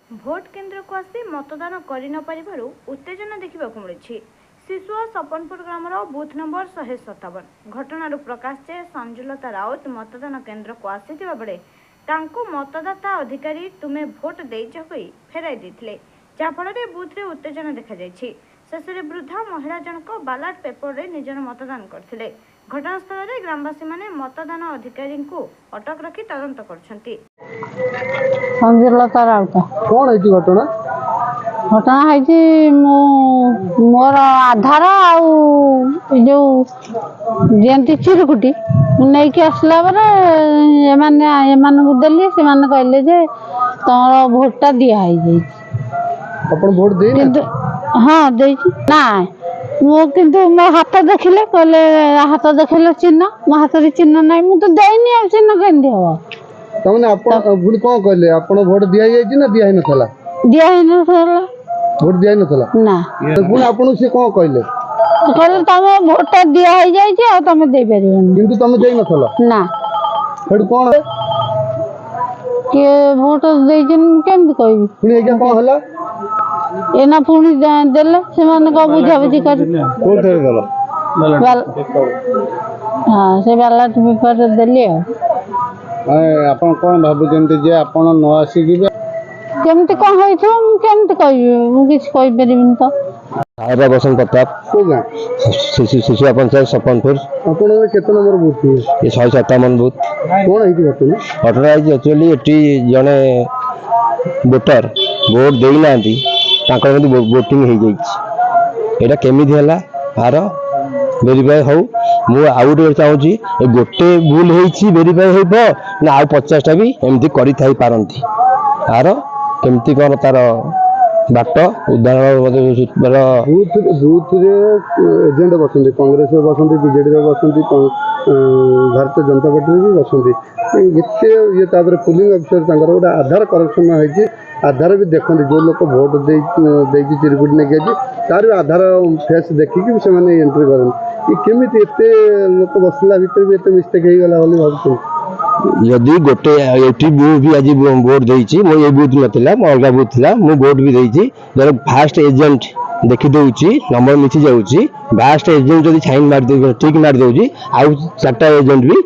Vote केन्द्र को आसी मतदान कर उत्तेजना देखा मिली। शिशुआ सपनपुर ग्रामर बूथ नंबर 157 घटनार प्रकाश जे संजुलता राउत मतदान केन्द्र को आसी बेले मतदाता अधिकारी तुम्हें भोट देइछ कही फेराई देथिले, जहाँफल बूथ रे उत्तेजना देखा जायछि। शेष में वृद्धा महिला जनक बालाट पेपर रे निजर मतदान करथिले। घटनास्थल में ग्रामवासी माने मतदान अधिकारी को अटक रखी तदंत करछंती। संजुलता राउत कौन है घटना? घटना है मोर आधार जो जयंती चिरुकुटी नहीं कि आसला देली से कहले जे तुम भोटा दिखाई भोट दे हाँ दे ना मो किंतु मो हाथ देखिले कहले हाथ देखिले चिन्ह मो हाथ रे चिन्ह नहीं मुझे देनी आ चिन्ह केंदी हो तमने आपण भूल कोन कहले आपण भोट दिया जाय ना दिया ही नथला भोट दिया ही नथला ना पुन आपण से कोन कहले कहले तमे भोट दिया ही जाय जे आ तमे दे परिबनी किंतु तमे देई नथला ना हेड कोन के भोट दे जन केम कहबी पुन एजा कोन हला एना पुनी देले से माने को बुझा बुझी कर को थरे गलो हां से बाला पेपर देले आपण कोन भाबु जंते जे आपण न आसी गिबे केमते कोन होई छ केमते कहबी मु किछ कहि परिबिन तो आरा बसंत प्रताप को गा शिशु पंचायत सपनपुर आपण केते नंबर बूथ ये 157 बूथ कोन है की घटना है एक्चुअली एटी जने वोटर वोट देई नांती ताकर वोटिंग हो जाइए एटा केमिति हला आर वेरीफाई हो मु आउट चाहूँगी गोटे भूल होइछि वेरीफाई होइबो ना आ 50टा भी एमती करि थाई पारंती आर केमती कोन तार बाट उदाहरण बूथ रे एजेंट बसंती कांग्रेस रे बसंती बीजेडी रे बसंती भारतीय जनता पार्टी रे भी बसंती एते ये तापर पुलिंग अफसर तांकर गोटे आधार करेक्शन होइछि आधार भी देखते जो लोग भोट दे चिरकुट नहीं गए तार आधार फेस देखिकी से एंट्री करते केमी लोक बसला भर भी एत मिस्टेक हो गला भाव यदि गोटे भी आज भोट देती मो ये बूथ नाला मो अलग बूथ था मु भोट भी देती जब फास्ट एजेंट देखी दूसरी नंबर मिसी जाऊँगी फास्ट एजेंट जब साइन मार ठीक मार दूसरी आउ 4टा एजेंट भी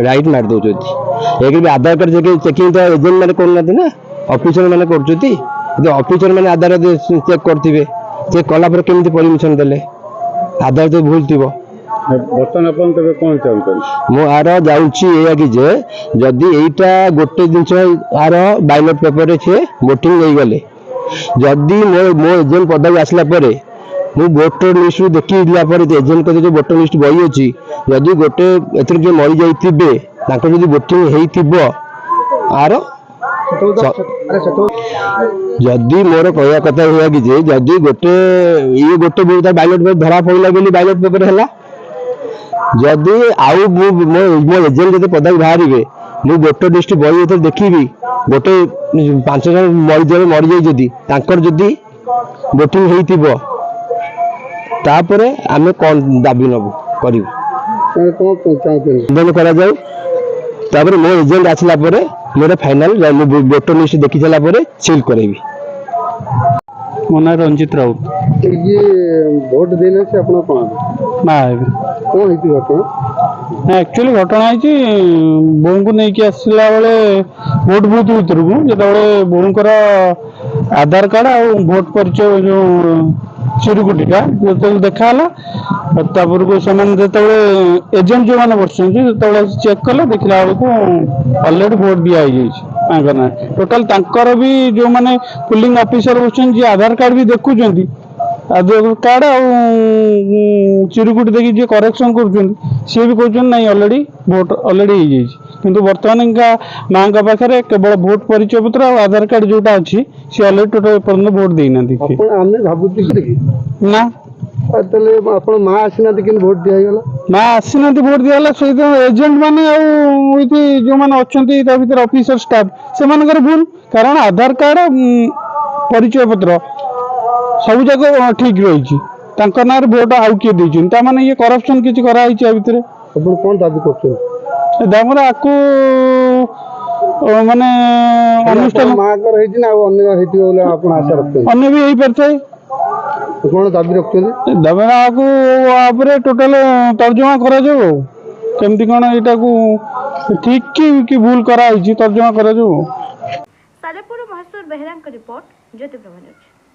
राइट मार दौरान एक भी आधार कार्ड चेकिंग तो एजेंट मैंने करना ना ऑफिसर मैंने कर ऑफिसर मैंने आधार चेक करते चेक कला केमती परमिशन देले आधार तो भूल थी बर्तमान अपन तबे कोन चाहते मो आर जाउची एया कि जे जदी एटा गोटे दिन आर बैलेट पेपर रे छे वोटिंग नहीं गले जदी मो एजेंट पदक आसला परे मु वोटर लिस्ट देखि दिला परे एजेंट को जो वोटर लिस्ट बही अछि जदी गोटे एथर जे मरि जाइतिबे ताको जदी वोटिंग हेइतिबो आर जदि मोर कहया कथा हुआ कि जदि गोटे ये गोटे बैलेट पेपर धरा पड़ा बोली बैलेट पेपर है जदि आउ मो एजेंट जब पदक बाहर मु वोटर लिस्ट बही देखी गोटे 5 जन मरी जाए जदि वोटिंग होइतिबो तापरे आमे कोन दाबी नबु करू तापर मो एजेंट आसला परे मेरा फाइनल वोटर लिस्ट देखी सारा पर सील करेबी। मो ना रंजित राउत ये भोट देने से अपना कौन ना कौन है घटना एक्चुअली घटना है बों को नहीं आसला बेले भोट बूथ भर को जो बोंकर आधार कार्ड और भोट परिचय जो चिरुकुटीटा जो देखा तापर को एजेंट जो मैंने बस चेक कले देखला बेलू अलरेडी भोट दिया टोटाल भी जो मैंने पुलिंग ऑफिसर बच्चन जी आधार कार्ड भी देखुं आधार कार्ड चिरुकुटी देखिए जी करेक्शन कर सी भी कहते नहीं अलरेडी भोट अलरेडी किंतु बर्तमान इनका माँ पाखे केवल भोट परिचय पत्र और आधार कार्ड जोटा अच्छी सी अलरेडी टोटाल पर्यटन भोट देना ना माँ आसीना भोट दिगला माँ आसीना भोट दिगला सहित एजेंट मैंने जो मैंने अच्छा भर ऑफिसर स्टाफ से भूल कारण आधार कार्ड परिचय पत्र सब जाक ठीक रही ना भोट आउ किए देते माने ये करप्शन किसी कराई भितर कौन दाबी कर दामर आपको ମାନେ ଅନୁଷ୍ଠାନ ମାଙ୍କର ହେଇଛି ନା ଆଉ ଅନ୍ୟ ହେଇଥିବ ବୋଲି ଆପଣ ଆଶା ରଖୁଛନ୍ତି? ଅନ୍ୟ ବି ହେଇପାରିଥାଏ। କଣ ଦାବି ରଖୁଛନ୍ତି? ଦାବିକୁ ଉପରେ ଟୋଟାଲ ତର୍ଜମା କରାଯାଉ ଆଉ କେମିତି କଣ ଏଇଟାକୁ ଠିକ କି ଭୁଲ କରାହେଇଛି ତର୍ଜମା କରାଯାଉ। ସାଲେପୁର ମହେଶ୍ୱର ବେହେରାଙ୍କ ରିପୋର୍ଟ ଜ୍ୟୋତିପ୍ରଭା ନ୍ୟୁଜ୍।